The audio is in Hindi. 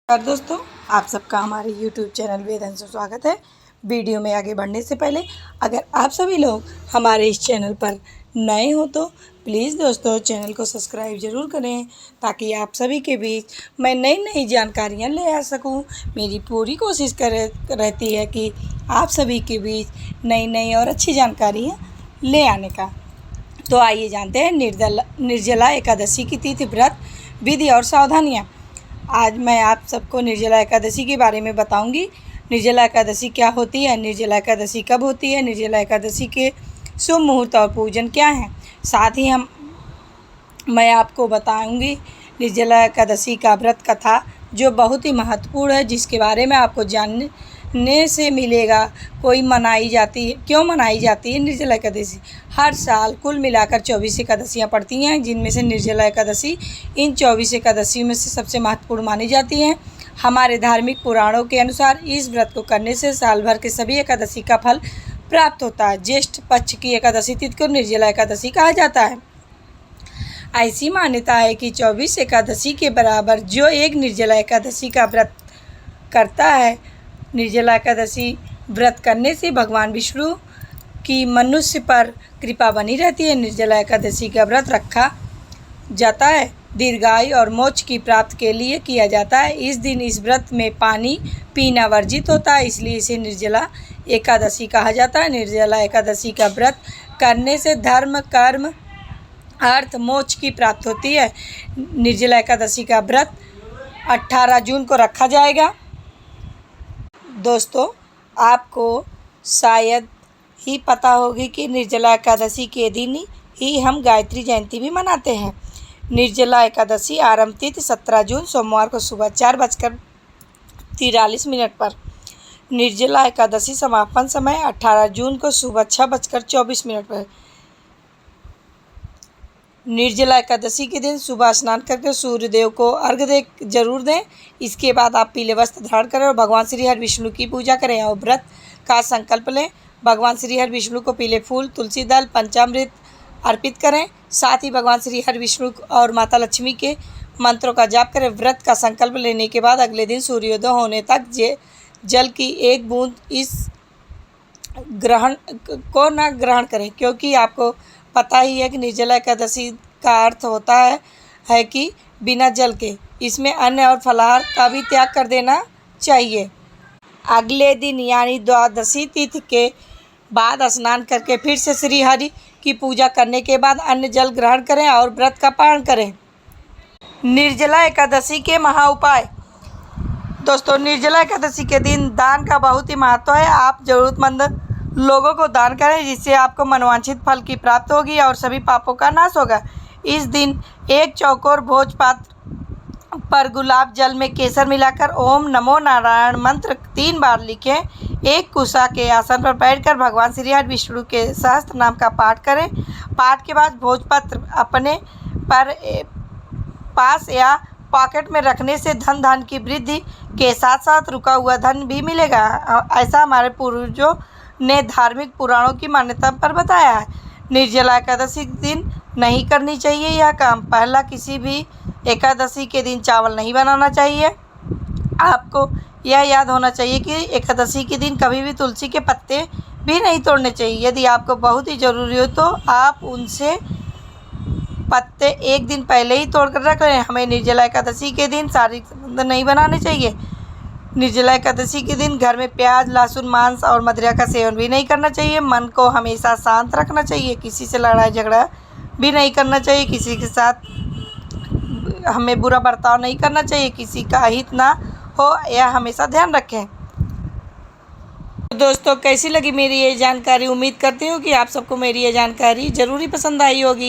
नमस्कार दोस्तों, आप सबका हमारे YouTube चैनल वेदांश में स्वागत है। वीडियो में आगे बढ़ने से पहले अगर आप सभी लोग हमारे इस चैनल पर नए हो तो प्लीज़ दोस्तों चैनल को सब्सक्राइब ज़रूर करें ताकि आप सभी के बीच मैं नई नई जानकारियां ले आ सकूं। मेरी पूरी कोशिश रहती है कि आप सभी के बीच नई नई और अच्छी जानकारियाँ ले आने का। तो आइए जानते हैं निर्जला एकादशी की तिथि, व्रत, विधि और सावधानियाँ। आज मैं आप सबको निर्जला एकादशी के बारे में बताऊंगी। निर्जला एकादशी क्या होती है, निर्जला एकादशी कब होती है, निर्जला एकादशी के शुभ मुहूर्त और पूजन क्या हैं। साथ ही मैं आपको बताऊंगी निर्जला एकादशी का व्रत कथा जो बहुत ही महत्वपूर्ण है, जिसके बारे में आपको जानने से मिलेगा। क्यों मनाई जाती है निर्जला एकादशी। हर साल कुल मिलाकर 24 एकादशियाँ पड़ती हैं, जिनमें से निर्जला एकादशी इन 24 एकादशियों में से सबसे महत्वपूर्ण मानी जाती है। हमारे धार्मिक पुराणों के अनुसार इस व्रत को करने से साल भर के सभी एकादशी का फल प्राप्त होता है। ज्येष्ठ पक्ष की एकादशी तिथि को निर्जला एकादशी कहा जाता है। ऐसी मान्यता है कि 24 एकादशी के बराबर जो एक निर्जला एकादशी का व्रत करता है, निर्जला एकादशी व्रत करने से भगवान विष्णु की मनुष्य पर कृपा बनी रहती है। निर्जला एकादशी का व्रत रखा जाता है दीर्घायु और मोक्ष की प्राप्ति के लिए किया जाता है। इस दिन इस व्रत में पानी पीना वर्जित होता है, इसलिए इसे निर्जला एकादशी कहा जाता है। निर्जला एकादशी का व्रत करने से धर्म, कर्म, अर्थ, मोक्ष की प्राप्ति होती है। निर्जला एकादशी का व्रत 18 जून को रखा जाएगा। दोस्तों, आपको शायद ही पता होगी कि निर्जला एकादशी के दिन ही हम गायत्री जयंती भी मनाते हैं। निर्जला एकादशी आरंभ तिथि 17 जून सोमवार को सुबह 4:43 पर। निर्जला एकादशी समापन समय 18 जून को सुबह 6:24 पर। निर्जला एकादशी के दिन सुबह स्नान करके सूर्यदेव को अर्घ्य जरूर दें। इसके बाद आप पीले वस्त्र धारण करें और भगवान श्री हरि विष्णु की पूजा करें और व्रत का संकल्प लें। भगवान श्री हरि विष्णु को पीले फूल, तुलसी दल, पंचामृत अर्पित करें। साथ ही भगवान श्री हरि विष्णु और माता लक्ष्मी के मंत्रों का जाप करें। व्रत का संकल्प लेने के बाद अगले दिन सूर्योदय होने तक जल की एक बूंद इस ग्रहण ग्रहण करें, क्योंकि आपको पता ही है कि निर्जला एकादशी का अर्थ होता है कि बिना जल के इसमें अन्न और फलाहार का भी त्याग कर देना चाहिए। अगले दिन यानी द्वादशी तिथि के बाद स्नान करके फिर से श्री हरि की पूजा करने के बाद अन्न जल ग्रहण करें और व्रत का पालन करें। निर्जला एकादशी के महा उपाय। दोस्तों, निर्जला एकादशी के दिन दान का बहुत ही महत्व है। आप जरूरतमंद लोगों को दान करें, जिससे आपको मनोवांछित फल की प्राप्ति होगी और सभी पापों का नाश होगा। इस दिन एक चौकोर भोज पात्र पर गुलाब जल में केसर मिलाकर ओम नमो नारायण मंत्र 3 बार लिखें। एक कुशा के आसन पर बैठकर भगवान श्री हरि विष्णु के सहस्त्र नाम का पाठ करें। पाठ के बाद भोजपत्र अपने पास या पॉकेट में रखने से धन की वृद्धि के साथ साथ रुका हुआ धन भी मिलेगा। ऐसा हमारे पूर्वजों ने धार्मिक पुराणों की मान्यता पर बताया है। निर्जला एकादशी के दिन नहीं करनी चाहिए यह काम। पहला, किसी भी एकादशी के दिन चावल नहीं बनाना चाहिए। आपको यह याद होना चाहिए कि एकादशी के दिन कभी भी तुलसी के पत्ते भी नहीं तोड़ने चाहिए। यदि आपको बहुत ही ज़रूरी हो तो आप उनसे पत्ते एक दिन पहले ही तोड़ कर रख लें। हमें निर्जला एकादशी के दिन शारीरिक संबंध नहीं बनाने चाहिए। निर्जला एकादशी के दिन घर में प्याज, लहसुन, मांस और मदिरा का सेवन भी नहीं करना चाहिए। मन को हमेशा शांत रखना चाहिए। किसी से लड़ाई झगड़ा भी नहीं करना चाहिए। किसी के साथ हमें बुरा बर्ताव नहीं करना चाहिए। किसी का हित ना हो यह हमेशा ध्यान रखें। तो दोस्तों, कैसी लगी मेरी ये जानकारी। उम्मीद करती हूँ कि आप सबको मेरी ये जानकारी ज़रूर पसंद आई होगी।